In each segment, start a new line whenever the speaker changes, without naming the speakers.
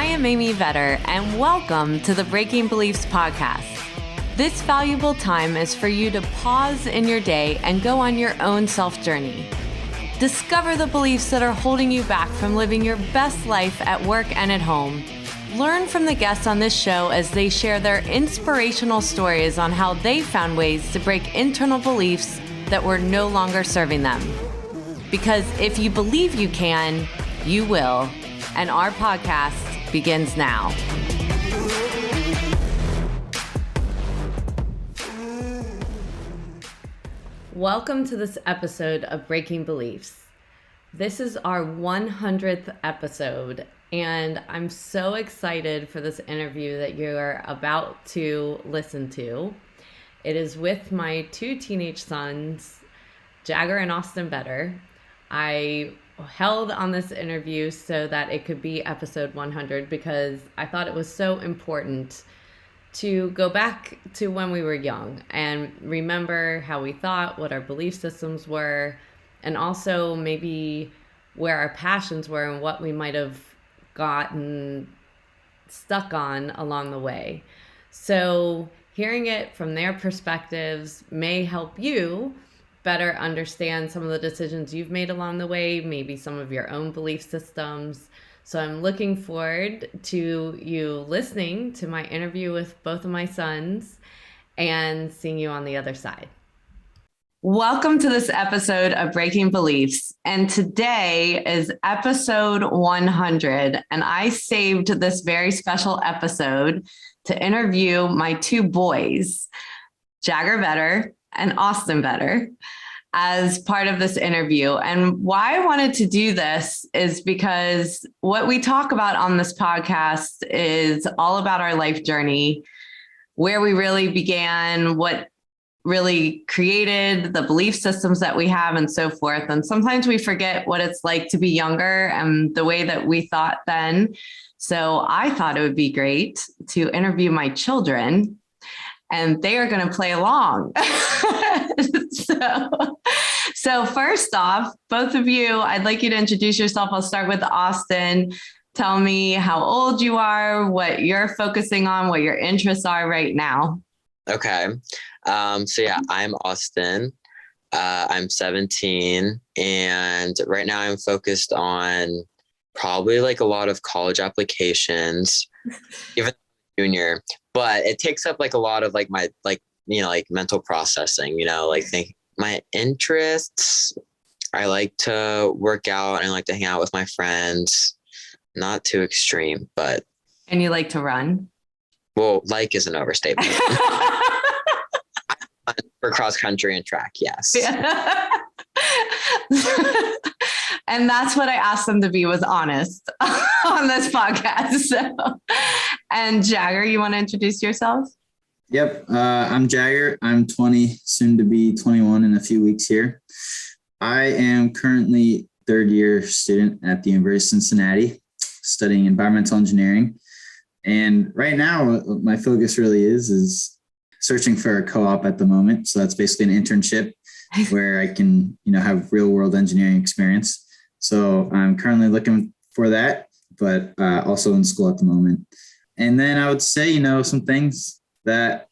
I am Amy Vetter, and welcome to the Breaking Beliefs podcast. This valuable time is for you to pause in your day and go on your own self-journey. Discover the beliefs that are holding you back from living your best life at work and at home. Learn from the guests on this show as they share their inspirational stories on how they found ways to break internal beliefs that were no longer serving them. Because if you believe you can, you will. And our podcast begins now. Welcome to this episode of Breaking Beliefs. This is our 100th episode, and I'm so excited for this interview that you're about to listen to. It is with my two teenage sons, Jagger and Austin Vetter. I held on this interview so that it could be episode 100 because I thought it was so important to go back to when we were young and remember how we thought, what our belief systems were, and also maybe where our passions were and what we might have gotten stuck on along the way. So hearing it from their perspectives may help you better understand some of the decisions you've made along the way, maybe some of your own belief systems. So I'm looking forward to you listening to my interview with both of my sons and seeing you on the other side. Welcome to this episode of Breaking Beliefs. And today is episode 100. And I saved this very special episode to interview my two boys, Jagger Vetter and Austin Vetter, as part of this interview. And why I wanted to do this is because what we talk about on this podcast is all about our life journey, where we really began, what really created the belief systems that we have and so forth. And sometimes we forget what it's like to be younger and the way that we thought then. So I thought it would be great to interview my children, and they are going to play along. So first off, both of you, I'd like you to introduce yourself. I'll start with Austin. Tell me how old you are, what you're focusing on, what your interests are right now.
Okay. I'm Austin. I'm 17, and right now I'm focused on probably like a lot of college applications, even junior, but it takes up like a lot of like my, like, like mental processing, think my interests. I like to work out and I like to hang out with my friends, not too extreme, but.
And you like to run?
Well, like is an overstatement. For cross country and track. Yes.
Yeah. And that's what I asked them to be, was honest on this podcast. So, and Jagger, you want to introduce yourself?
Yep. I'm Jagger. I'm 20, soon to be 21 in a few weeks here. I am currently third year student at the University of Cincinnati, studying environmental engineering. And right now, my focus really is searching for a co-op at the moment. So that's basically an internship where I can, have real world engineering experience. So I'm currently looking for that, but also in school at the moment. And then I would say, some things that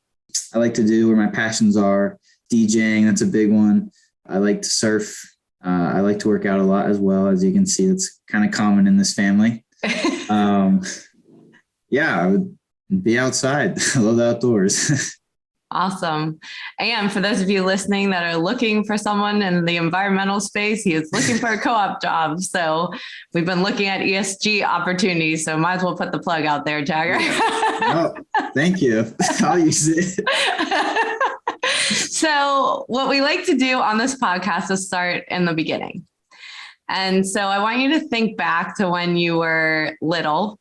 I like to do where my passions are. DJing, that's a big one. I like to surf. I like to work out a lot as well. As you can see, it's kind of common in this family. I would be outside. I love the outdoors.
Awesome. And for those of you listening that are looking for someone in the environmental space, he is looking for a co-op job. So we've been looking at ESG opportunities. So might as well put the plug out there, Jagger.
Oh, thank you. I'll use it.
So what we like to do on this podcast is start in the beginning. And so I want you to think back to when you were little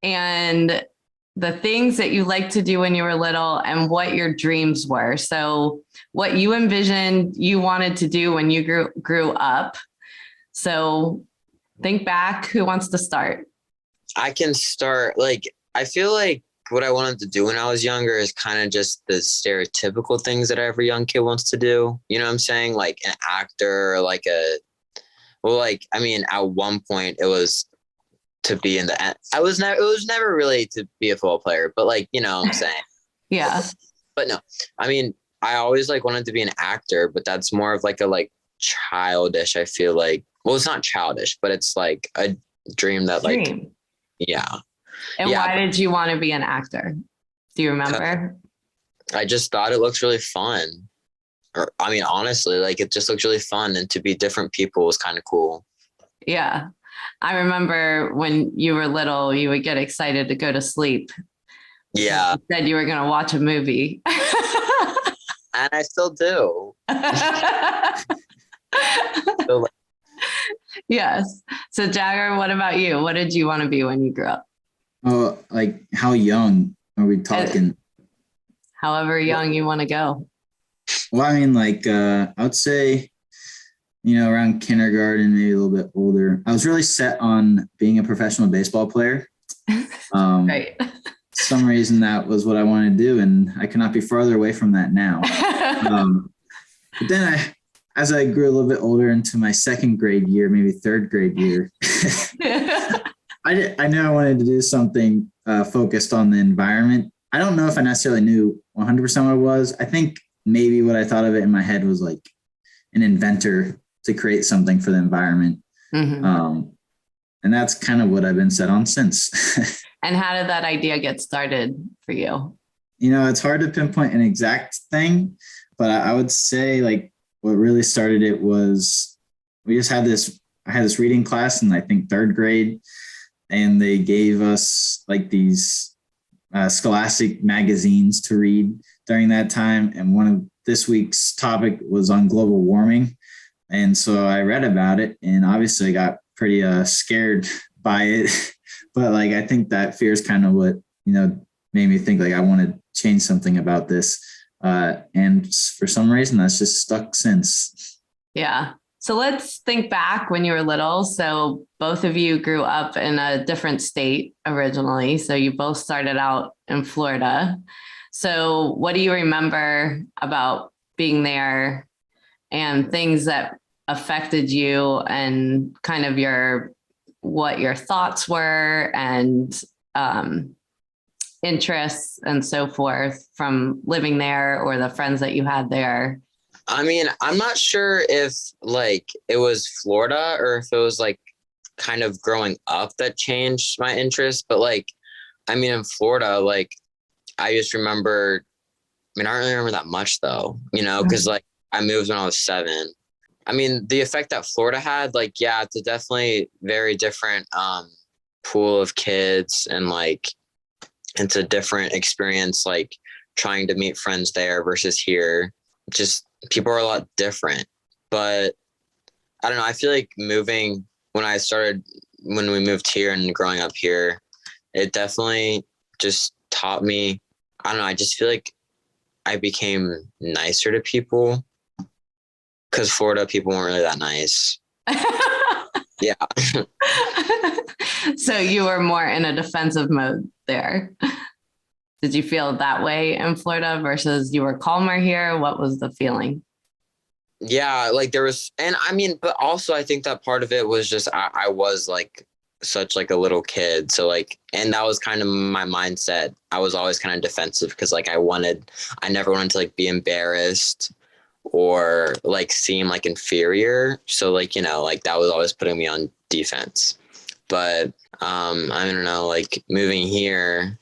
and the things that you liked to do when you were little and what your dreams were. So what you envisioned you wanted to do when you grew up. So think back. Who wants to start?
I can start. I feel like what I wanted to do when I was younger is kind of just the stereotypical things that every young kid wants to do. You know what I'm saying? Like an actor, at one point it was to be in the, it was never really to be a football player, but like, you know what I'm saying?
Yeah.
But no, I mean, I always like wanted to be an actor, but that's more of like a like childish, I feel like. Well, it's not childish, but it's like a dream that like,
Dream.
yeah.
And
Yeah,
why did you want to be an actor? Do you remember?
I just thought it looks really fun. Or I mean, honestly, like it just looks really fun, and to be different people was kind of cool.
Yeah. I remember when you were little, you would get excited to go to sleep.
Yeah,
You said you were going to watch a movie.
and I still do. So, like,
Yes. So Jagger, what about you? What did you want to be when you grew up?
Oh, like how young are we talking?
However young you want to go.
Well, I mean, like I would say, around kindergarten, maybe a little bit older. I was really set on being a professional baseball player.
Right.
Some reason that was what I wanted to do, and I cannot be farther away from that now. But then as I grew a little bit older into my second grade year, maybe third grade year, I knew I wanted to do something focused on the environment. I don't know if I necessarily knew 100% what it was. I think maybe what I thought of it in my head was like an inventor to create something for the environment.
Mm-hmm.
And that's kind of what I've been set on since.
And how did that idea get started for you?
It's hard to pinpoint an exact thing, but I would say like what really started it was I had this reading class in I think third grade, and they gave us like these scholastic magazines to read during that time. And one of this week's topic was on global warming. And so I read about it, and obviously I got pretty scared by it. But like, I think that fear is kind of what, made me think like I want to change something about this. And for some reason that's just stuck since.
Yeah. So let's think back when you were little. So both of you grew up in a different state originally. So you both started out in Florida. So what do you remember about being there and things that affected you and kind of what your thoughts were and interests and so forth from living there or the friends that you had there?
I mean, I'm not sure if like it was Florida or if it was like kind of growing up that changed my interest. But like, I mean, in Florida, like I just remember, I don't really remember that much though, because like I moved when I was 7. I mean, the effect that Florida had, like, yeah, it's a definitely very different pool of kids, and like it's a different experience, like trying to meet friends there versus here. Just people are a lot different. But I don't know. I feel like moving when we moved here and growing up here, it definitely just taught me, I don't know. I just feel like I became nicer to people because Florida people weren't really that nice. Yeah.
So you were more in a defensive mode there. Did you feel that way in Florida versus you were calmer here? What was the feeling?
Yeah, like there was, and I mean, but also I think that part of it was just I was like such like a little kid. So like, and that was kind of my mindset. I was always kind of defensive because like I never wanted to like be embarrassed or like seem like inferior. So like, like that was always putting me on defense. But I don't know, like moving here,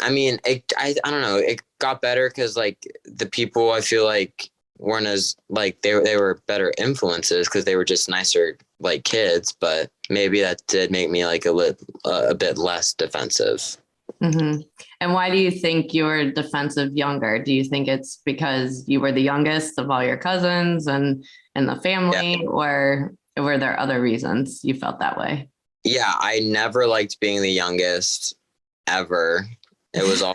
I mean, I don't know, it got better because like the people I feel like weren't as like they were better influences because they were just nicer like kids, but maybe that did make me like a bit less defensive.
Mm-hmm. And why do you think you were defensive younger? Do you think it's because you were the youngest of all your cousins and the family,
Yeah.
or were there other reasons you felt that way?
Yeah, I never liked being the youngest ever. It was all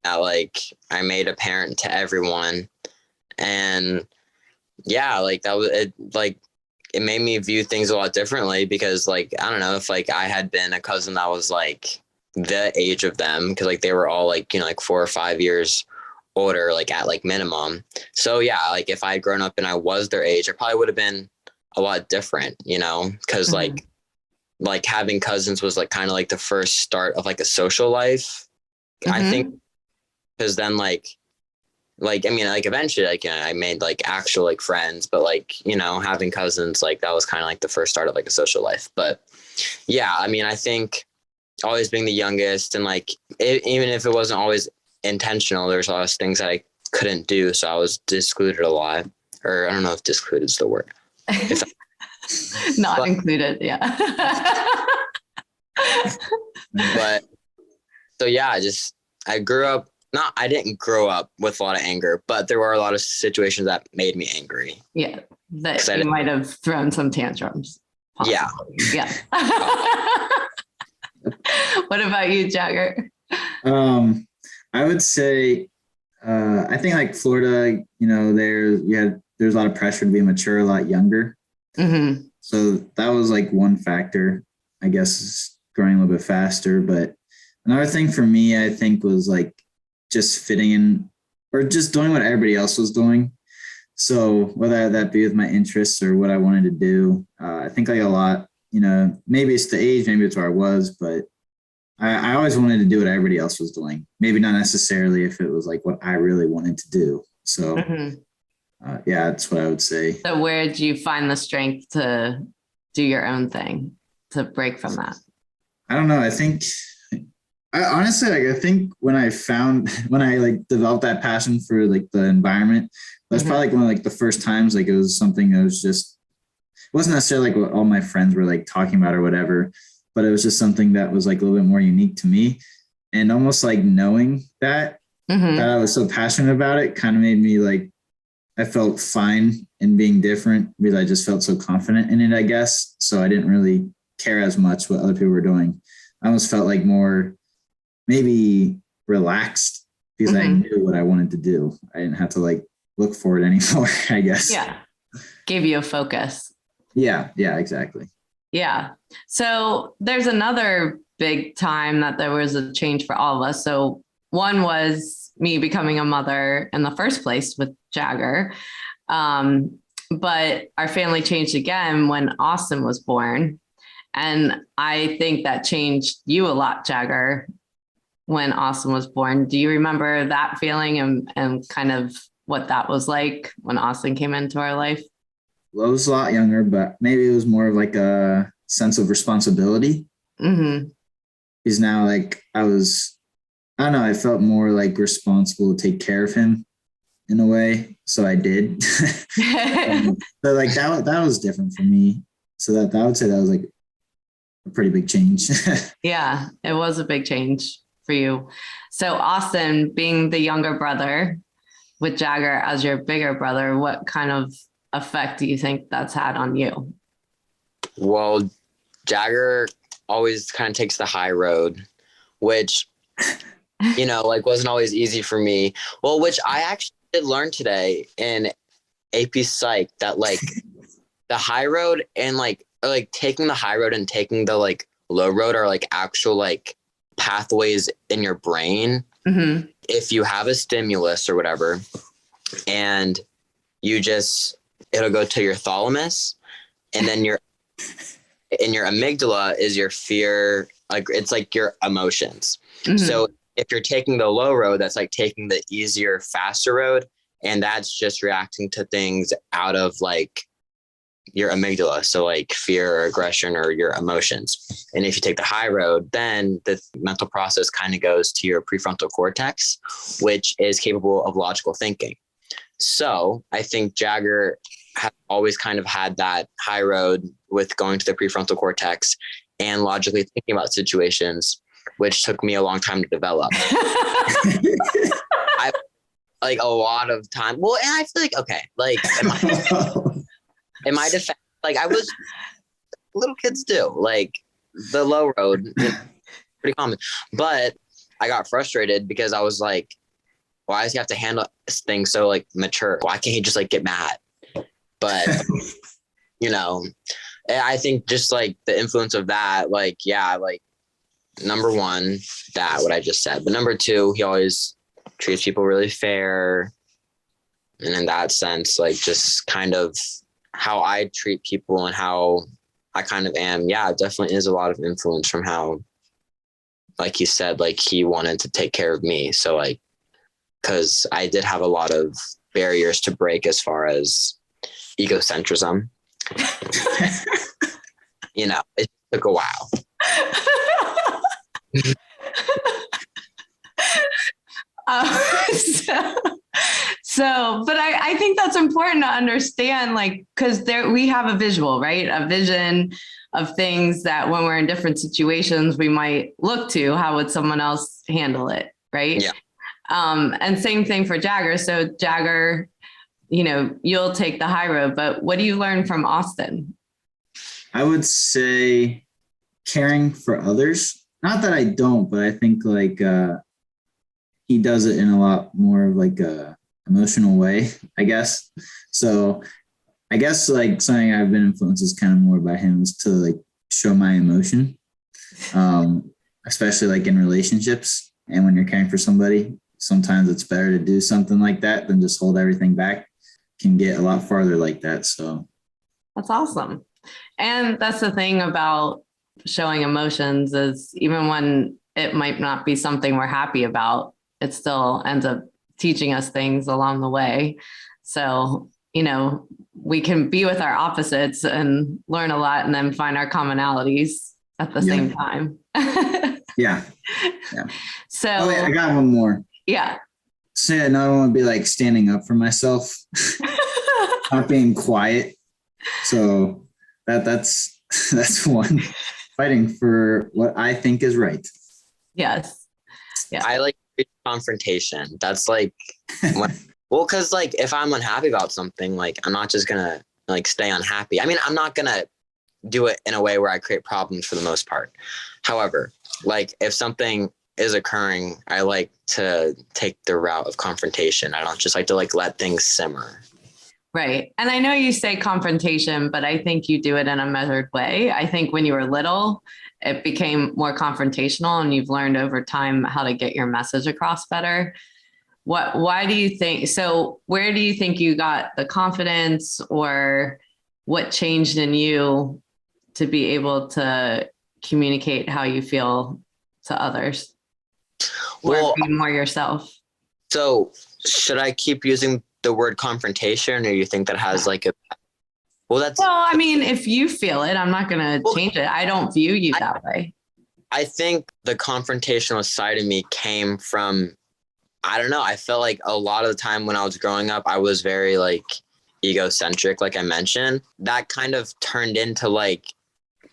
that like I made a parent to everyone. And yeah, like that was it, like it made me view things a lot differently because like I don't know if like I had been a cousin that was like the age of them, because like they were all like like 4 or 5 years older, like at like minimum. So yeah, like if I had grown up and I was their age, I probably would have been a lot different, because
Mm-hmm.
like like having cousins was like kind of like the first start of like a social life. I think because then like I mean like eventually like I made like actual like friends, but like having cousins, like that was kind of like the first start of like a social life. But yeah, I mean, I think always being the youngest and like even if it wasn't always intentional, there's a lot of things that I couldn't do, so I was discluded a lot, or I don't know if discluded is the word.
Not included, yeah.
But so yeah, I grew up, I didn't grow up with a lot of anger, but there were a lot of situations that made me angry.
Yeah, that you might have thrown some tantrums. Possibly. Yeah. What about you, Jagger?
I would say, I think like Florida, there's a lot of pressure to be mature a lot younger. So that was like one factor, I guess, growing a little bit faster. But another thing for me, I think, was like just fitting in or just doing what everybody else was doing. So whether that be with my interests or what I wanted to do, I think like a lot, maybe it's the age, maybe it's where I was, but I always wanted to do what everybody else was doing. Maybe not necessarily if it was like what I really wanted to do. So yeah, that's what I would say.
So where did you find the strength to do your own thing, to break from that?
I don't know. I think honestly, like, I think when I like developed that passion for like the environment, that's probably like one of like the first times, like it was something that was just, it wasn't necessarily like what all my friends were like talking about or whatever, but it was just something that was like a little bit more unique to me. And almost like knowing that I was so passionate about it kind of made me like, I felt fine in being different because I just felt so confident in it, I guess. So I didn't really care as much what other people were doing. I almost felt like more maybe relaxed because I knew what I wanted to do. I didn't have to like look for it anymore, I guess.
Yeah. Gave you a focus.
Yeah, exactly.
Yeah. So there's another big time that there was a change for all of us. So one was me becoming a mother in the first place with Jagger. But our family changed again when Austin was born. And I think that changed you a lot, Jagger, when Austin was born. Do you remember that feeling and kind of what that was like when Austin came into our life?
Well, I was a lot younger, but maybe it was more of like a sense of responsibility. Because now like I don't know, I felt more like responsible to take care of him in a way. So I did. But like that was different for me. So that I would say that was like a pretty big change.
Yeah, it was a big change for you. So Austin, being the younger brother with Jagger as your bigger brother, what kind of effect do you think that's had on you?
Well, Jagger always kind of takes the high road, which, like wasn't always easy for me. Well, which I actually did learn today in AP Psych that like the high road and like taking the high road and taking the like low road are like actual like pathways in your brain. If you have a stimulus or whatever, and it'll go to your thalamus, and then your amygdala is your fear, like it's like your emotions. So if you're taking the low road, that's like taking the easier, faster road, and that's just reacting to things out of like your amygdala, so like fear or aggression or your emotions. And if you take the high road, then the mental process kind of goes to your prefrontal cortex, which is capable of logical thinking. So I think Jagger has always kind of had that high road with going to the prefrontal cortex and logically thinking about situations, which took me a long time to develop. I like a lot of time. Well, and I feel like, okay, like in my defense, like I was, little kids do, like the low road, pretty common. But I got frustrated because I was like, why does he have to handle things so like mature? Why can't he just like get mad? But I think just like the influence of that, like, yeah, like number one, that what I just said, but number two, he always treats people really fair. And in that sense, like just kind of how I treat people and how I kind of am. Yeah, it definitely is a lot of influence from how, like you said, like he wanted to take care of me. So like, cause I did have a lot of barriers to break as far as egocentrism. It took a while.
So, but I think that's important to understand, like, because we have a visual, right? A vision of things that when we're in different situations, we might look to how would someone else handle it, right?
Yeah.
And same thing for Jagger. So Jagger, you'll take the high road, but what do you learn from Austin?
I would say caring for others. Not that I don't, but I think like he does it in a lot more of like a emotional way, I guess. So I guess like something I've been influenced is kind of more by him is to like show my emotion, especially like in relationships. And when you're caring for somebody, sometimes it's better to do something like that than just hold everything back. Can get a lot farther like that. So
that's awesome. And that's the thing about showing emotions is even when it might not be something we're happy about, it still ends up teaching us things along the way. So, we can be with our opposites and learn a lot and then find our commonalities at the same time.
Yeah.
So
wait, I got one more.
Yeah.
Say another one would be like standing up for myself, not being quiet. So that's one. Fighting for what I think is right.
Yes. Yeah.
I like confrontation. That's like, because like if I'm unhappy about something, like I'm not just gonna like stay unhappy. I mean, I'm not gonna do it in a way where I create problems for the most part. However, like if something is occurring, I like to take the route of confrontation. I don't just like to like let things simmer.
Right. And I know you say confrontation, but I think you do it in a measured way. I think when you were little, it became more confrontational and you've learned over time how to get your message across better. Why do you think, so where do you think you got the confidence, or what changed in you to be able to communicate how you feel to others? Or be more yourself?
So should I keep using the word confrontation, or you think that has like a, well,
I mean, if you feel it, I'm not going to change it. I don't view you that way.
I think the confrontational side of me came from, I don't know. I felt like a lot of the time when I was growing up, I was very like egocentric, like I mentioned. That kind of turned into like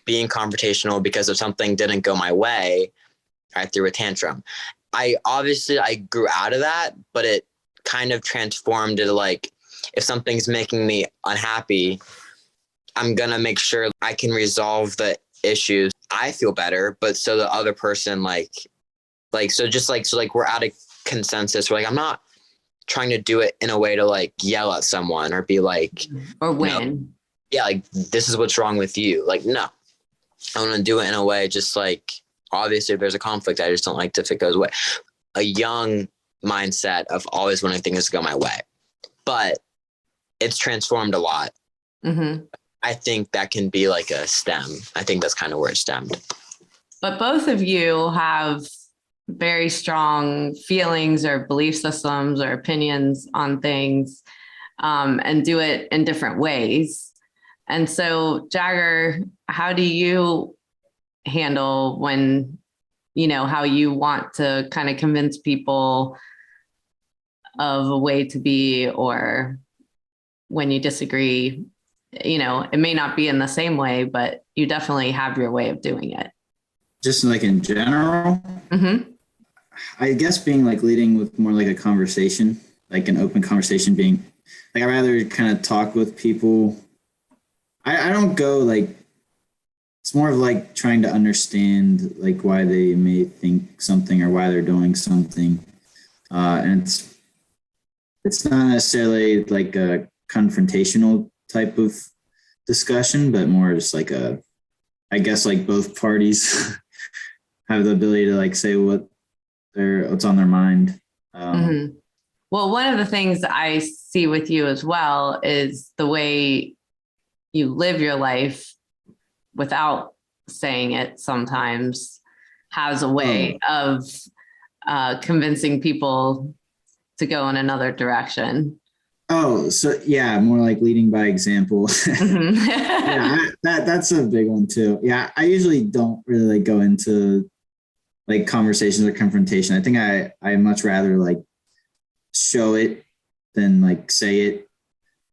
being confrontational because if something didn't go my way, I threw a tantrum. I grew out of that, but it kind of transformed into like, if something's making me unhappy, I'm going to make sure I can resolve the issues. I feel better, but so the other person so we're at a consensus. We're like, I'm not trying to do it in a way to like yell at someone or be like,
or win.
Yeah, like this is what's wrong with you. Like, no, I want to do it in a way just like, obviously if there's a conflict, I just don't like if it goes away. A young mindset of always wanting things to go my way, but it's transformed a lot.
Mm-hmm.
I think that can be like a stem. I think that's kind of where it stemmed.
But both of you have very strong feelings or belief systems or opinions on things, and do it in different ways. And so, Jagger, how do you handle when, how you want to kind of convince people of a way to be, or when you disagree, it may not be in the same way, but you definitely have your way of doing it.
Just like in general,
Mm-hmm.
I guess being like leading with more like a conversation, like an open conversation, being like, I rather kind of talk with people. I don't go like, it's more of like trying to understand like why they may think something or why they're doing something. And it's not necessarily like a confrontational type of discussion, but more just like I guess like both parties have the ability to like say what's on their mind.
Mm-hmm. Well, one of the things I see with you as well is the way you live your life without saying it sometimes has a way of convincing people to go in another direction.
Oh, so yeah, more like leading by example.
Mhm.
Yeah, that's a big one too. Yeah, I usually don't really like go into like conversations or confrontation. I think I much rather like show it than like say it.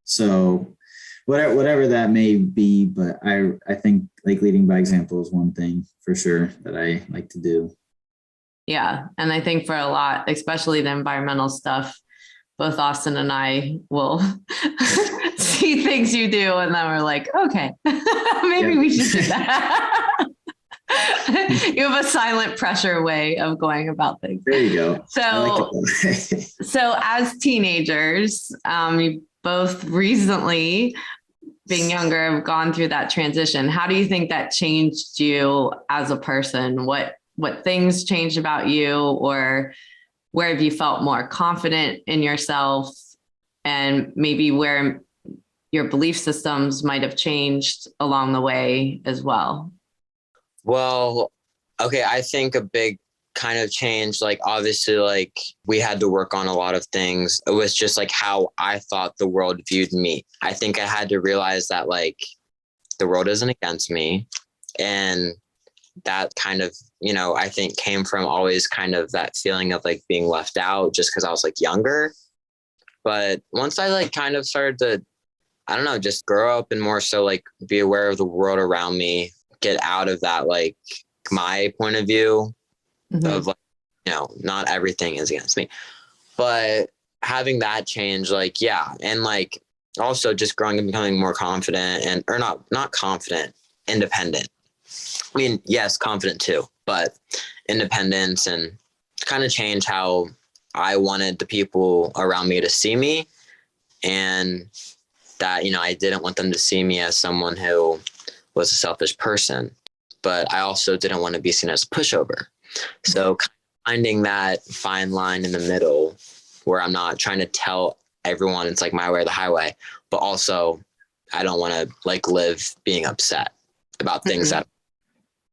So whatever that may be, but I think like leading by example is one thing for sure that I like to do.
Yeah. And I think for a lot, especially the environmental stuff, both Austin and I will see things you do. And then we're like, okay, maybe we should do that. You have a silent pressure way of going about things.
There you go.
So as teenagers, you both recently, being younger, have gone through that transition. How do you think that changed you as a person? What things changed about you, or where have you felt more confident in yourself, and maybe where your belief systems might have changed along the way as well?
Well, okay, I think a big kind of change, like obviously like we had to work on a lot of things. It was just like how I thought the world viewed me. I think I had to realize that like the world isn't against me. And that kind of, I think came from always kind of that feeling of like being left out just because I was like younger. But once I like kind of started to, I don't know, just grow up and more so like be aware of the world around me, get out of that, like my point of view of like, not everything is against me, but having that change, like, yeah. And like also just growing and becoming more confident or not confident, independent. I mean, yes, confident too, but independence, and kind of change how I wanted the people around me to see me. And that, I didn't want them to see me as someone who was a selfish person, but I also didn't want to be seen as a pushover. So finding that fine line in the middle where I'm not trying to tell everyone it's like my way or the highway, but also I don't want to like live being upset about things that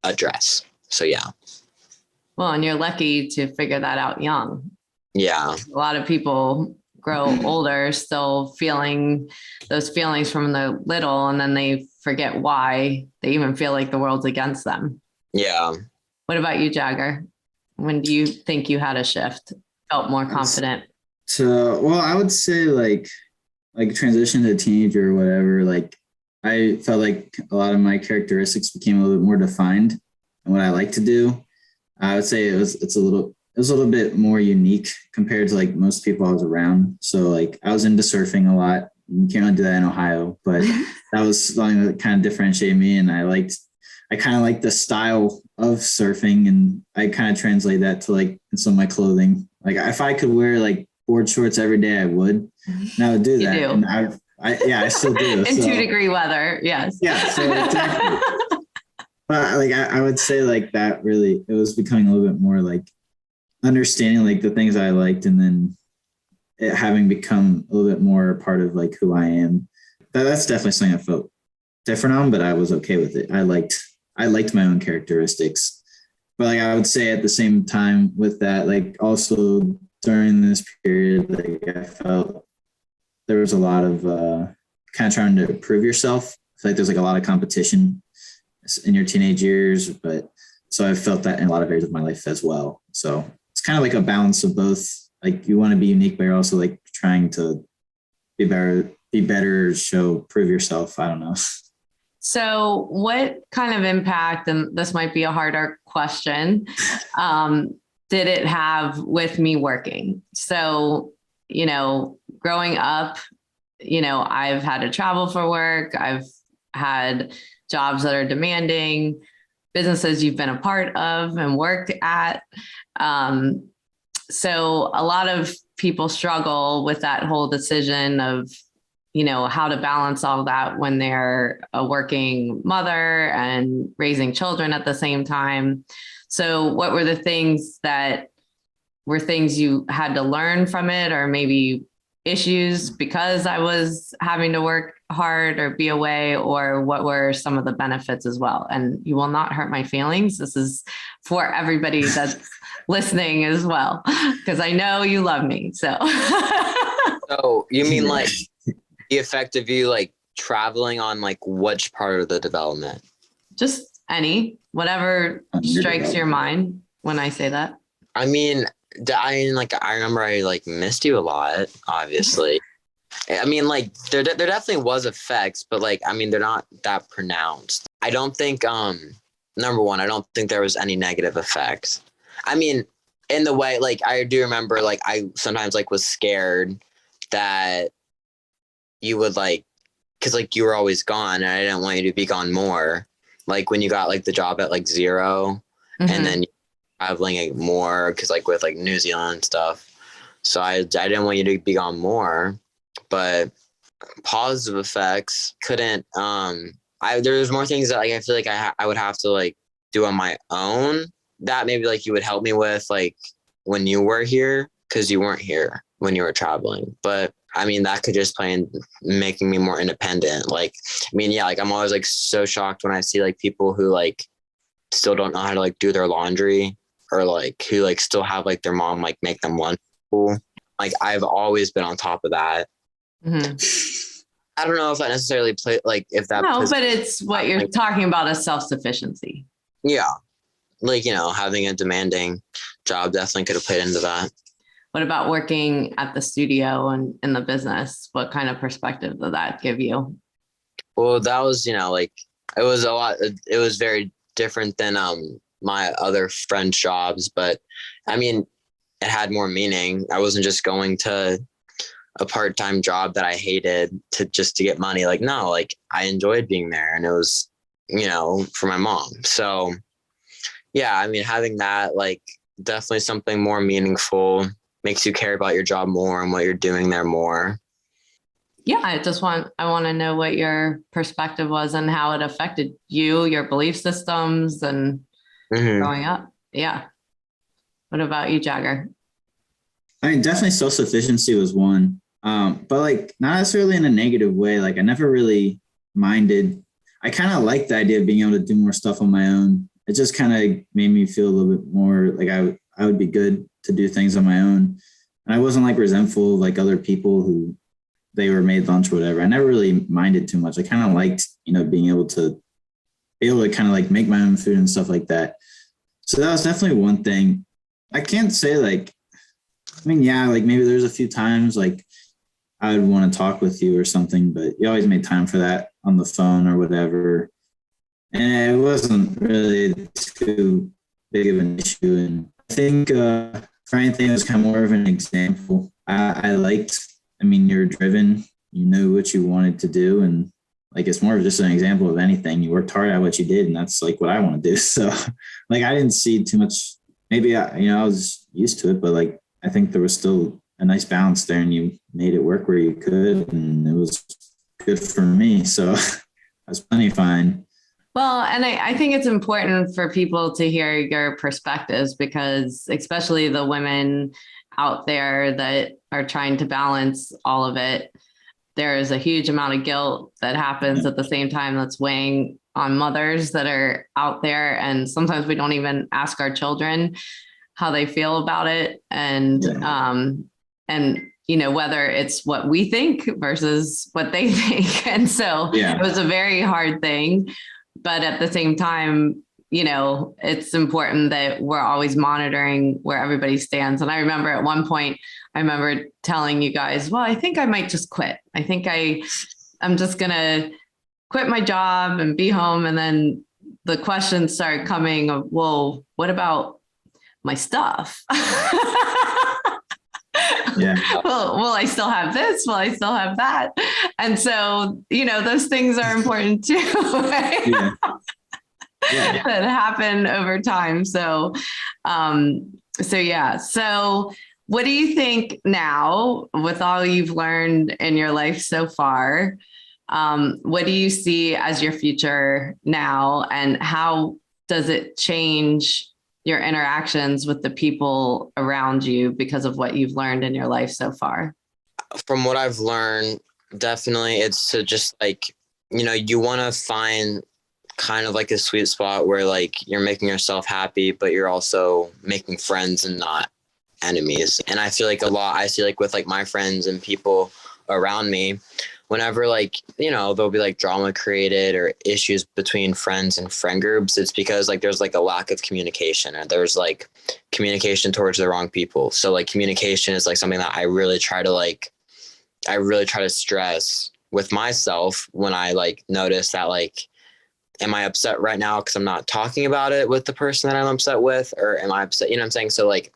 I address. So yeah.
Well, and you're lucky to figure that out young.
Yeah.
A lot of people grow older still feeling those feelings from the little, and then they forget why they even feel like the world's against them.
Yeah.
What about you, Jagger? When do you think you had a shift, felt more confident?
Well, I would say like transition to teenager or whatever, like I felt like a lot of my characteristics became a little bit more defined and what I like to do. I would say it was a little bit more unique compared to like most people I was around. So like I was into surfing a lot. You can't really do that in Ohio, but that was something that kind of differentiated me. And I kind of like the style of surfing, and I kind of translate that to like in some of my clothing. Like if I could wear like board shorts every day, I would. And I would do that.
You do.
And I still do.
In 2-degree weather, yes.
Yeah, so exactly. But like I would say like that really, it was becoming a little bit more like understanding like the things I liked, and then it having become a little bit more a part of like who I am. That's definitely something I felt different on, but I was okay with it. I liked my own characteristics. But like I would say at the same time with that, like also during this period, like I felt there was a lot of kind of trying to prove yourself. I feel like there's like a lot of competition in your teenage years, but so I felt that in a lot of areas of my life as well. So it's kind of like a balance of both. Like you want to be unique, but you're also like trying to be better, prove yourself. I don't know.
So what kind of impact, and this might be a harder question, did it have with me working? So, growing up, I've had to travel for work. I've had jobs that are demanding, businesses you've been a part of and worked at. So a lot of people struggle with that whole decision of, how to balance all that when they're a working mother and raising children at the same time. So what were the things that were things you had to learn from it, or maybe issues because I was having to work hard or be away, or what were some of the benefits as well? And you will not hurt my feelings. This is for everybody that's listening as well, because I know you love me. So,
So you mean like the effect of you like traveling on like which part of the development?
just whatever strikes your mind when I say that.
I mean, I remember I like missed you a lot, obviously. I mean, like there definitely was effects, but like, I mean, they're not that pronounced. I don't think, number one, I don't think there was any negative effects. I mean, in the way, like, I do remember, like, I sometimes like was scared that you would like, cause like you were always gone and I didn't want you to be gone more. Like when you got like the job at like 0 and then traveling like more, because like with like New Zealand and stuff, so I didn't want you to be gone more. But positive effects couldn't there's more things that like I feel like I would have to like do on my own that maybe like you would help me with like when you were here, because you weren't here when you were traveling. But I mean, that could just play in making me more independent. Like, I mean, yeah, like I'm always like so shocked when I see like people who like still don't know how to like do their laundry, or like who like still have like their mom like make them lunch. Like I've always been on top of that. I don't know if I necessarily play like if that.
No, but it's what you're talking about is self-sufficiency.
Yeah, like having a demanding job definitely could have played into that.
What about working at the studio and in the business? What kind of perspective did that give you?
Well, that was like it was a lot. It was very different than my other friends' jobs, but I mean, it had more meaning. I wasn't just going to a part-time job that I hated to get money. Like, no, like I enjoyed being there, and it was, for my mom. So yeah, I mean, having that, like, definitely something more meaningful, makes you care about your job more and what you're doing there more.
Yeah, I want to know what your perspective was and how it affected you, your belief systems, and growing up. Yeah. What about you, Jagger?
I mean, definitely self-sufficiency was one. But like not necessarily in a negative way. Like I never really minded. I kind of liked the idea of being able to do more stuff on my own. It just kind of made me feel a little bit more like I would be good to do things on my own. And I wasn't like resentful of like other people who they were made lunch or whatever. I never really minded too much. I kind of liked, being able to kind of like make my own food and stuff like that. So that was definitely one thing. I can't say like, I mean, yeah, like maybe there's a few times like I would want to talk with you or something, but you always made time for that on the phone or whatever. And it wasn't really too big of an issue. And I think for anything, it was kind of more of an example. I liked, I mean, you're driven, you knew what you wanted to do. And like, it's more of just an example of anything. You worked hard at what you did. And that's like what I want to do. So like, I didn't see too much, maybe I was used to it, but like, I think there was still a nice balance there, and you made it work where you could, and it was good for me. So that's plenty fine.
Well, and I think it's important for people to hear your perspectives, because especially the women out there that are trying to balance all of it, there is a huge amount of guilt that happens at the same time that's weighing on mothers that are out there. And sometimes we don't even ask our children how they feel about it. And, whether it's what we think versus what they think. And so it was a very hard thing, but at the same time, it's important that we're always monitoring where everybody stands. And I remember at one point, telling you guys, well, I think I might just quit. I think I'm just going to quit my job and be home. And then the questions started coming of, well, what about my stuff?
Yeah.
Will I still have this? Will I still have that? And so, those things are important too, right? Yeah. That happen over time. So, So what do you think now, with all you've learned in your life so far? What do you see as your future now, and how does it change your interactions with the people around you because of what you've learned in your life so far?
From what I've learned, definitely it's to just like, you want to find kind of like a sweet spot where like you're making yourself happy, but you're also making friends and not enemies. And I feel like I see like with like my friends and people around me, whenever like, there'll be like drama created or issues between friends and friend groups, it's because like there's like a lack of communication, or there's like communication towards the wrong people. So like communication is like something that I really try to stress with myself when I like notice that like, am I upset right now because I'm not talking about it with the person that I'm upset with, or am I upset? You know what I'm saying? So like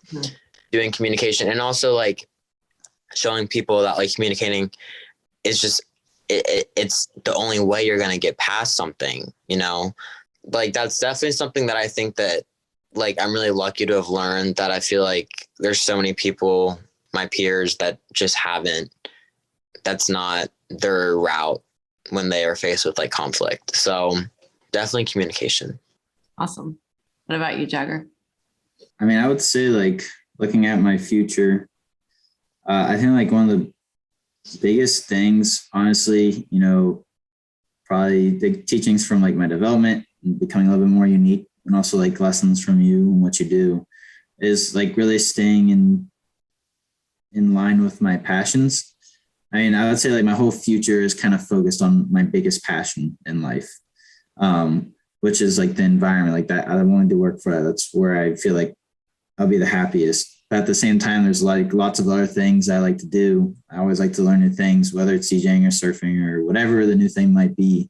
doing communication, and also like showing people that like communicating is just, it's the only way you're going to get past something, like that's definitely something that I think that like, I'm really lucky to have learned, that I feel like there's so many people, my peers, that just that's not their route when they are faced with like conflict. So definitely communication.
Awesome. What about you, Jagger?
I mean, I would say like looking at my future, I think like one of the biggest things, honestly, probably the teachings from like my development and becoming a little bit more unique, and also like lessons from you and what you do, is like really staying in line with my passions. I mean, I would say like my whole future is kind of focused on my biggest passion in life, which is like the environment, like that. I wanted to work for that. That's where I feel like I'll be the happiest. But at the same time, there's like lots of other things I like to do. I always like to learn new things, whether it's DJing or surfing or whatever the new thing might be.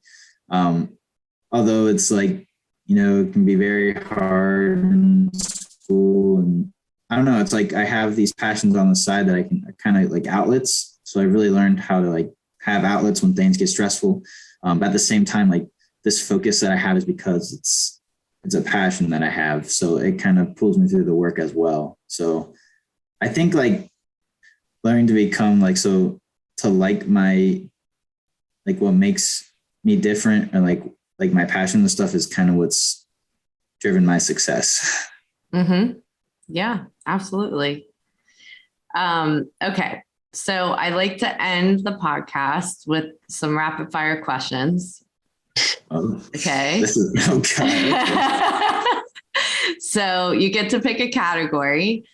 Although it's like, it can be very hard in school, and I don't know. It's like I have these passions on the side that I can kind of like outlets. So I really learned how to like have outlets when things get stressful. But at the same time, like this focus that I have is because it's a passion that I have. So it kind of pulls me through the work as well. So I think like learning to become like, so to like like what makes me different, or like my passion and stuff is kind of what's driven my success.
Mm-hmm. Yeah, absolutely. Okay. So I like to end the podcast with some rapid fire questions. Okay.
This is, oh God.
So you get to pick a category,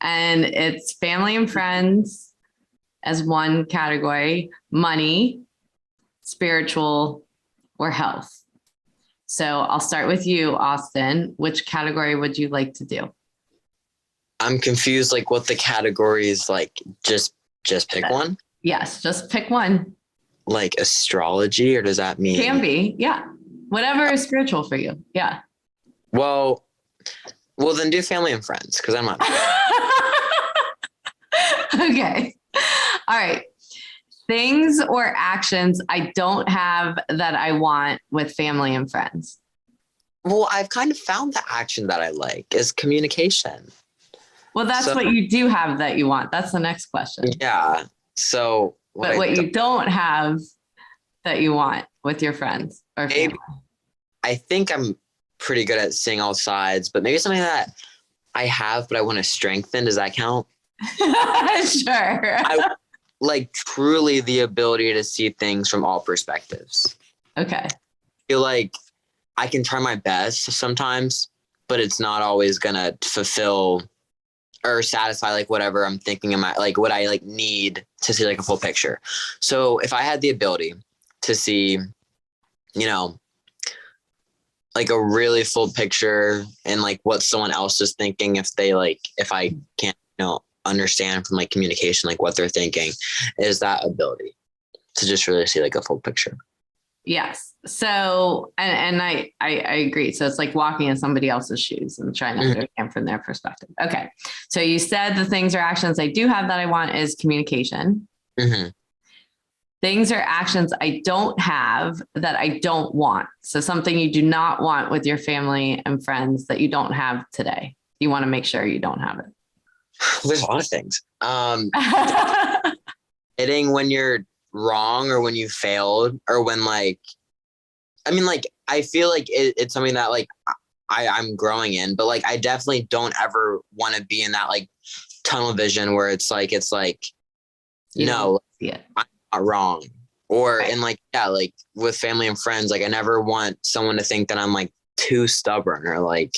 and it's family and friends as one category, money, spiritual, or health. So I'll start with you, Austin. Which category would you like to do?
I'm confused, like what the category is, like just pick one?
Yes, just pick one.
Like astrology, or does that mean?
Can be, yeah. Whatever is spiritual for you. Yeah.
Well, then do family and friends, because I'm not.
Okay. All right. Things or actions I don't have that I want with family and friends.
Well, I've kind of found the action that I like is communication.
Well, that's what you do have that you want. That's the next question.
Yeah. So
what you don't have that you want with your friends or family.
I think I'm pretty good at seeing all sides, but maybe something that I have, but I want to strengthen. Does that count?
Sure.
I like truly the ability to see things from all perspectives.
Okay.
I feel like I can try my best sometimes, but it's not always gonna fulfill or satisfy like whatever I'm thinking in my, like what I like need to see like a full picture. So if I had the ability to see, like a really full picture and like what someone else is thinking, if I can't, understand from like communication, like what they're thinking, is that ability to just really see like a full picture.
Yes. So, and I agree. So it's like walking in somebody else's shoes and trying to understand from their perspective. Okay. So you said the things or actions I do have that I want is communication.
Mm-hmm.
Things or actions I don't have that I don't want. So something you do not want with your family and friends that you don't have today. You want to make sure you don't have it.
There's a lot of things. Admitting when you're wrong or when you failed, or when I feel like it's something that like I'm growing in, but like I definitely don't ever want to be in that like tunnel vision where it's like
You
no,
don't see it.
I'm not wrong. Or,
Right.
and like, yeah, like with family and friends, like I never want someone to think that I'm like too stubborn or like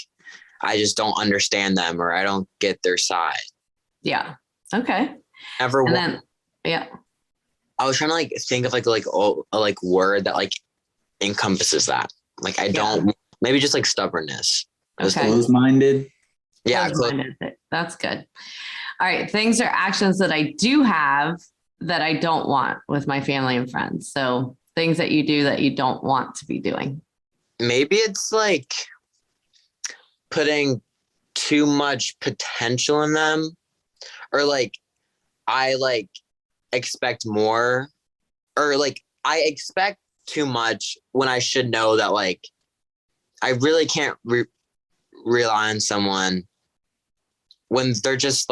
I just don't understand them or I don't get their side.
Yeah. Okay.
Never
And
want.
then, yeah.
I was trying to like think of a like word that like encompasses that. Like I don't, maybe just like stubbornness.
Okay.
Closed-minded.
Yeah.
Close-minded. That's good. All right. Things or actions that I do have that I don't want with my family and friends. So things that you do that you don't want to be doing.
Maybe it's like putting too much potential in them, or like I like expect more, or like I expect too much when I should know that like I really can't rely on someone when they're just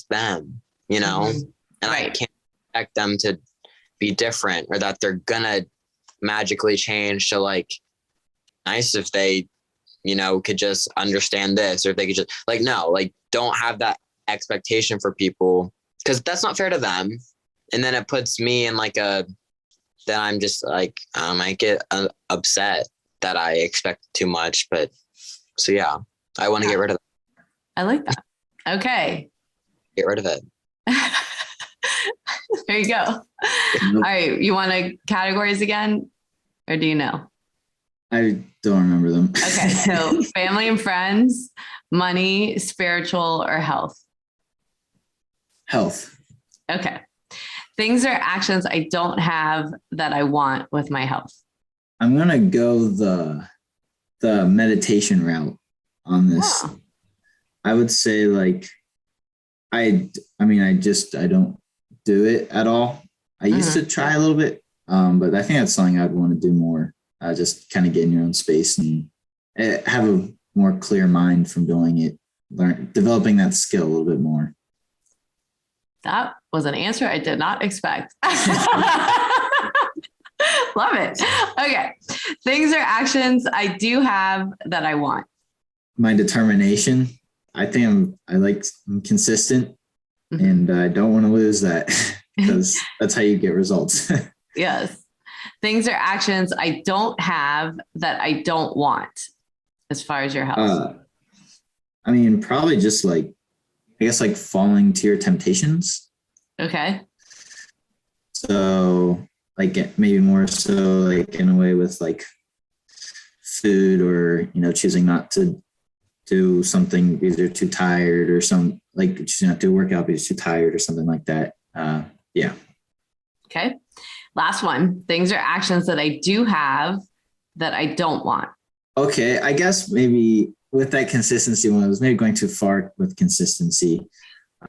them, you know?
Mm-hmm.
And
Right.
I can't expect them to be different or that they're gonna magically change to like nice if they, you know, could just understand this, or if they could just like, no, like don't have that expectation for people because that's not fair to them. And then it puts me in like then I'm just like, I might get upset that I expect too much. But so, yeah, I want to get rid of that.
I like that. Okay.
Get rid of it.
There you go. All right. You want to categories again, or do you know?
I don't remember them.
Okay. So family and friends, money, spiritual, or health.
Health.
Okay. Things or actions I don't have that I want with my health.
I'm gonna go the meditation route on this.
Oh.
I would say like I don't do it at all. I used to try a little bit, but I think that's something I'd want to do more. Just kind of get in your own space and have a more clear mind from doing it. Developing that skill a little bit more.
That was an answer I did not expect. Love it. Okay. Things or actions I do have that I want.
My determination. I think I'm consistent, and I don't want to lose that because that's how you get results.
Yes. Things or actions I don't have that I don't want as far as your health.
I mean, probably just like, I guess like falling to your temptations.
Okay.
So like maybe more so like in a way with like food, or, you know, choosing not to do something because you're too tired, or choosing not to do a workout because you're too tired or something like that. Yeah.
Okay. Last one. Things or actions that I do have that I don't want.
Okay. I guess maybe with that consistency one, I was maybe going too far with consistency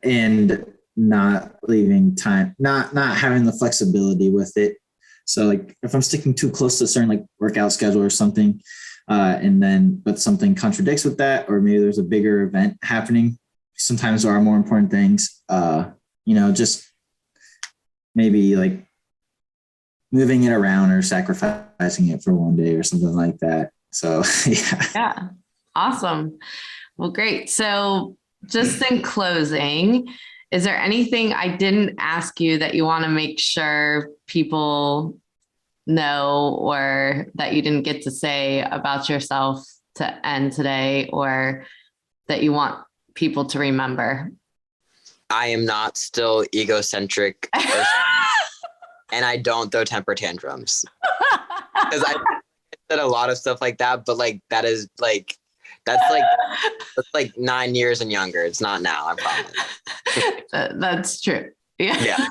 and not leaving time, not having the flexibility with it. So like if I'm sticking too close to a certain like workout schedule or something, but something contradicts with that, or maybe there's a bigger event happening. Sometimes there are more important things, just maybe like moving it around or sacrificing it for one day or something like that. So, yeah.
Yeah. Awesome. Well, great. So just in closing, is there anything I didn't ask you that you want to make sure people know, or that you didn't get to say about yourself to end today, or that you want people to remember?
I am not still egocentric and I don't throw temper tantrums. Because I said a lot of stuff like that, but like that's like 9 years and younger. It's not now, I promise.
That's true. Yeah.
Yeah.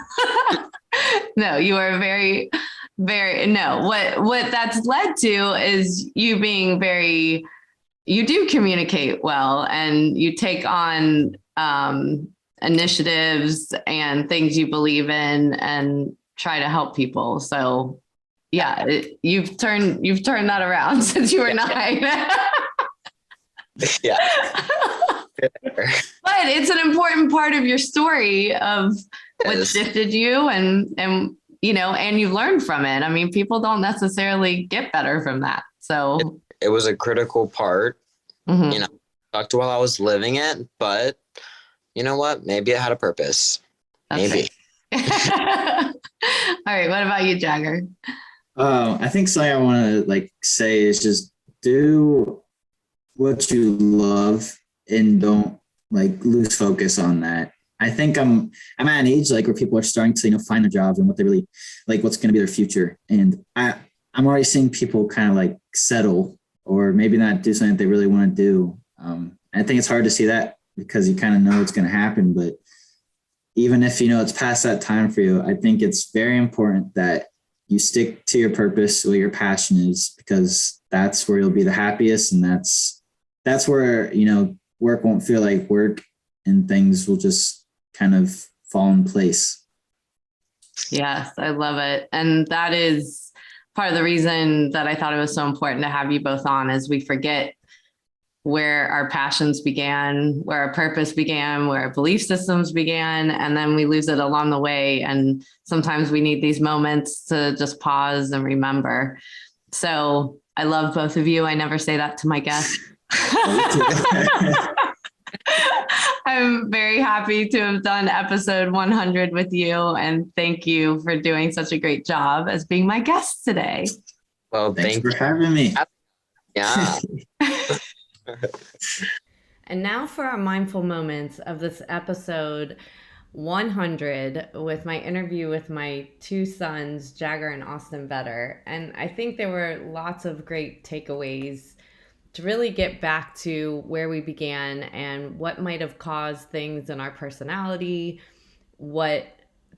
No, you are very, very, no, what that's led to is you being you do communicate well, and you take on initiatives and things you believe in and try to help people. So yeah, you've turned that around since you were 9.
Yeah.
But it's an important part of your story of what shifted you, and you learned from it. I mean, people don't necessarily get better from that. So
it was a critical part, talked while I was living it, but you know what? Maybe it had a purpose.
That's
Maybe.
right. All right. What about you, Jagger?
I think something I want to say is just do what you love and don't lose focus on that. I think I'm at an age where people are starting to find their jobs and what they really what's going to be their future, and I'm already seeing people kind of settle or maybe not do something that they really want to do. I think it's hard to see that because you kind of know it's going to happen, but even if it's past that time for you, I think it's very important that you stick to your purpose, what your passion is, because that's where you'll be the happiest, and that's where work won't feel like work, and things will just kind of fall in place.
Yes, I love it. And that is part of the reason that I thought it was so important to have you both on, is we forget where our passions began, where our purpose began, where our belief systems began, and then we lose it along the way. And sometimes we need these moments to just pause and remember. So I love both of you. I never say that to my guests. I'm very happy to have done episode 100 with you, and thank you for doing such a great job as being my guest today.
Well,
thanks for having me.
Yeah.
And now for our mindful moments of this episode 100 with my interview with my two sons, Jagger and Austin Vetter. And I think there were lots of great takeaways to really get back to where we began and what might have caused things in our personality, what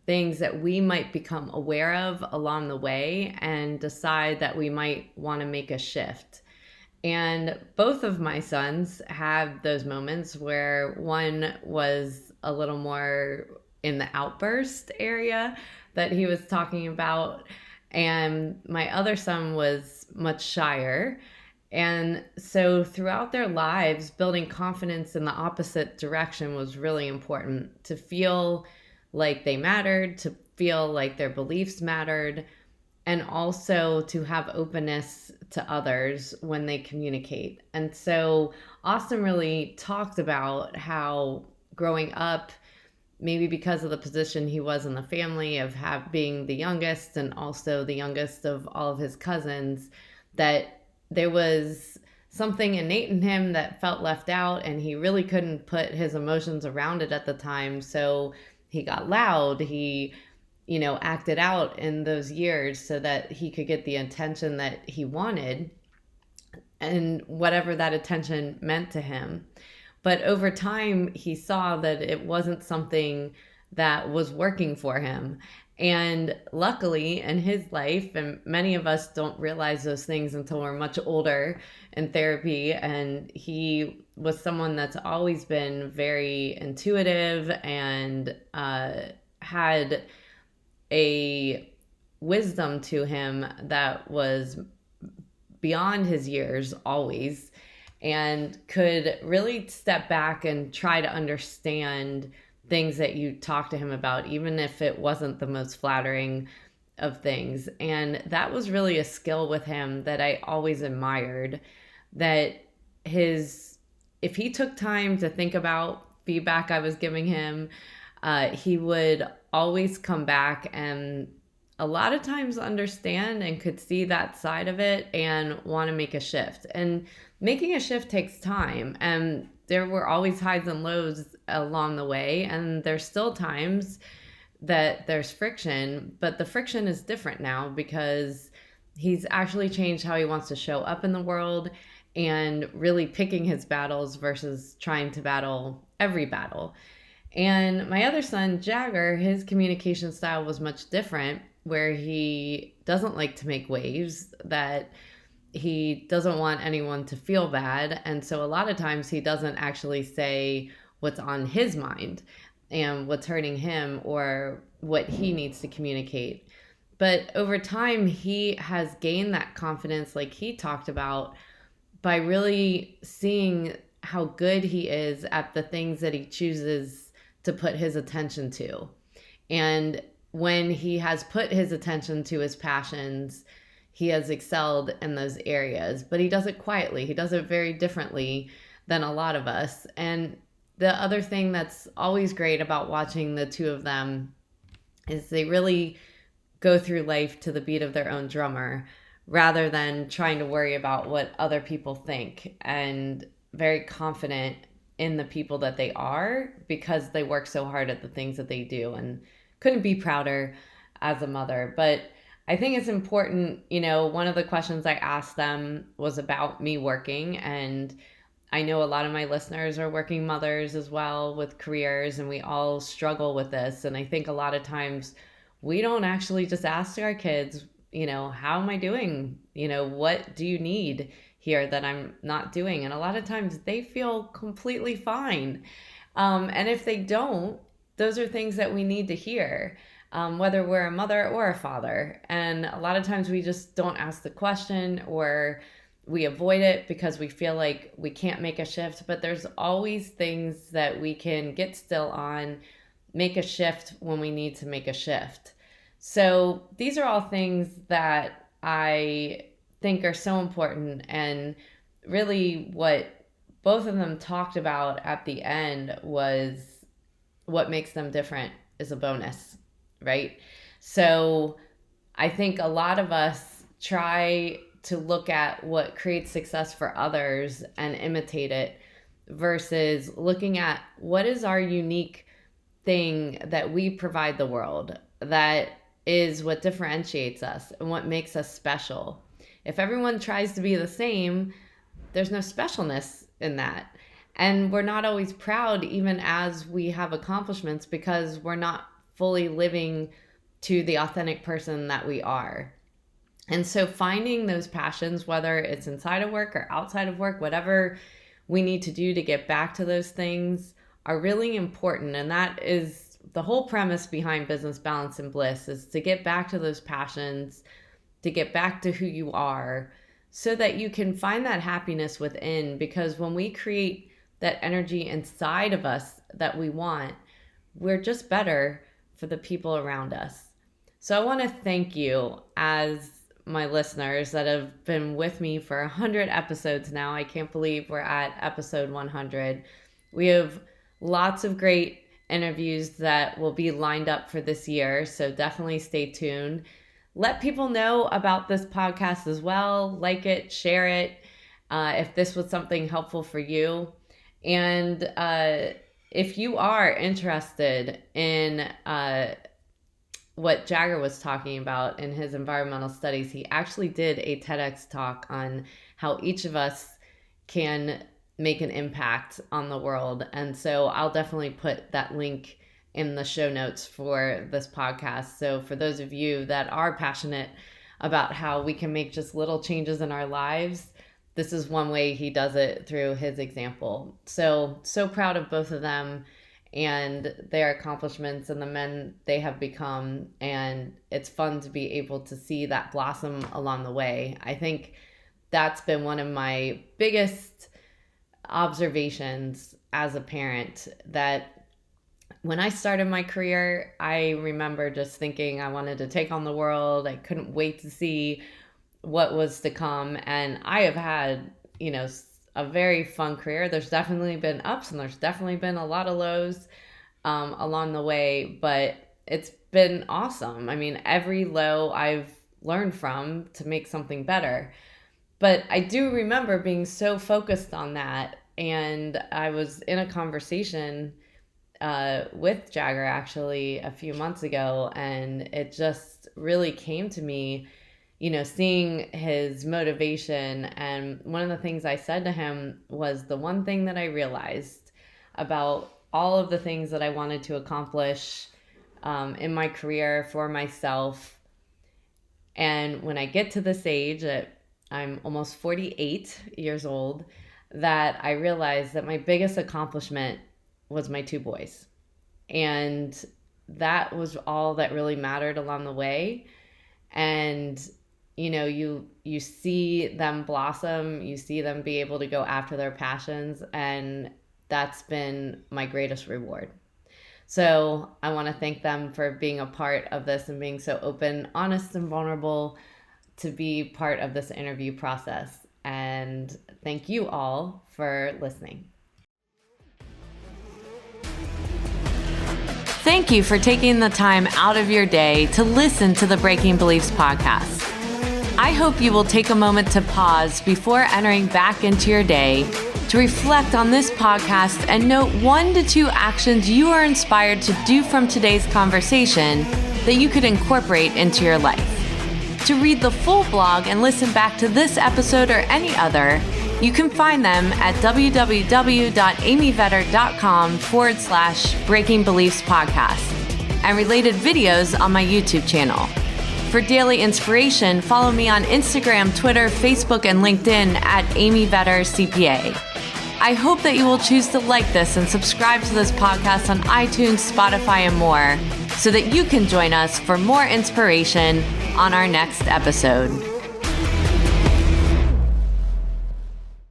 things that we might become aware of along the way and decide that we might want to make a shift. And both of my sons had those moments where one was a little more in the outburst area that he was talking about, and my other son was much shyer. And so throughout their lives, building confidence in the opposite direction was really important, to feel like they mattered, to feel like their beliefs mattered, and also to have openness to others when they communicate. And so Austin really talked about how growing up, maybe because of the position he was in the family of being the youngest and also the youngest of all of his cousins, that there was something innate in him that felt left out, and he really couldn't put his emotions around it at the time. So he got loud. He acted out in those years so that he could get the attention that he wanted, and whatever that attention meant to him. But over time, he saw that it wasn't something that was working for him. And luckily in his life, and many of us don't realize those things until we're much older in therapy, and he was someone that's always been very intuitive and had a wisdom to him that was beyond his years always, and could really step back and try to understand things that you talk to him about, even if it wasn't the most flattering of things. And that was really a skill with him that I always admired, that if he took time to think about feedback I was giving him, he would always come back and a lot of times understand and could see that side of it and want to make a shift. And making a shift takes time. And there were always highs and lows along the way. And there's still times that there's friction, but the friction is different now because he's actually changed how he wants to show up in the world and really picking his battles versus trying to battle every battle. And my other son, Jagger, his communication style was much different, where he doesn't like to make waves, that he doesn't want anyone to feel bad. And so a lot of times he doesn't actually say what's on his mind and what's hurting him or what he needs to communicate. But over time, he has gained that confidence, like he talked about, by really seeing how good he is at the things that he chooses to put his attention to. And when he has put his attention to his passions, he has excelled in those areas. But he does it quietly. He does it very differently than a lot of us. And the other thing that's always great about watching the two of them is they really go through life to the beat of their own drummer rather than trying to worry about what other people think, and very confident in the people that they are because they work so hard at the things that they do, and couldn't be prouder as a mother. But I think it's important, one of the questions I asked them was about me working, and I know a lot of my listeners are working mothers as well with careers, and we all struggle with this. And I think a lot of times we don't actually just ask our kids, how am I doing? What do you need here that I'm not doing? And a lot of times they feel completely fine. And if they don't, those are things that we need to hear, whether we're a mother or a father. And a lot of times we just don't ask the question, or we avoid it because we feel like we can't make a shift. But there's always things that we can get still on, make a shift when we need to make a shift. So these are all things that I think are so important. And really what both of them talked about at the end was what makes them different is a bonus, right? So I think a lot of us try to look at what creates success for others and imitate it, versus looking at what is our unique thing that we provide the world, that is what differentiates us and what makes us special. If everyone tries to be the same, there's no specialness in that. And we're not always proud, even as we have accomplishments, because we're not fully living to the authentic person that we are. And so finding those passions, whether it's inside of work or outside of work, whatever we need to do to get back to those things, are really important. And that is the whole premise behind Business Balance and Bliss, is to get back to those passions, to get back to who you are, so that you can find that happiness within. Because when we create that energy inside of us that we want, we're just better for the people around us. So I want to thank you, as my listeners that have been with me for 100 episodes now. I can't believe we're at episode 100. We have lots of great interviews that will be lined up for this year, so definitely stay tuned. Let people know about this podcast as well. Like it, share it, if this was something helpful for you. And if you are interested in what Jagger was talking about in his environmental studies, he actually did a TEDx talk on how each of us can make an impact on the world. And so I'll definitely put that link in the show notes for this podcast. So for those of you that are passionate about how we can make just little changes in our lives, this is one way he does it, through his example. So proud of both of them and their accomplishments and the men they have become. And it's fun to be able to see that blossom along the way. I think that's been one of my biggest observations as a parent, that when I started my career, I remember just thinking I wanted to take on the world. I couldn't wait to see what was to come. And I have had, a very fun career. There's definitely been ups and there's definitely been a lot of lows along the way, but it's been awesome. I mean, every low I've learned from to make something better. But I do remember being so focused on that. And I was in a conversation with Jagger actually a few months ago, and it just really came to me, seeing his motivation. And one of the things I said to him was, the one thing that I realized about all of the things that I wanted to accomplish in my career for myself, and when I get to this age, I'm almost 48 years old, that I realized that my biggest accomplishment was my 2 boys. And that was all that really mattered along the way. And, you see them blossom, you see them be able to go after their passions. And that's been my greatest reward. So I want to thank them for being a part of this and being so open, honest, and vulnerable to be part of this interview process. And thank you all for listening. Thank you for taking the time out of your day to listen to the Breaking Beliefs podcast. I hope you will take a moment to pause before entering back into your day to reflect on this podcast and note 1 to 2 actions you are inspired to do from today's conversation that you could incorporate into your life. To read the full blog and listen back to this episode or any other, you can find them at www.amyvetter.com/Breaking Beliefs podcast and related videos on my YouTube channel. For daily inspiration, follow me on Instagram, Twitter, Facebook, and LinkedIn at Amy Vetter CPA. I hope that you will choose to like this and subscribe to this podcast on iTunes, Spotify, and more so that you can join us for more inspiration on our next episode.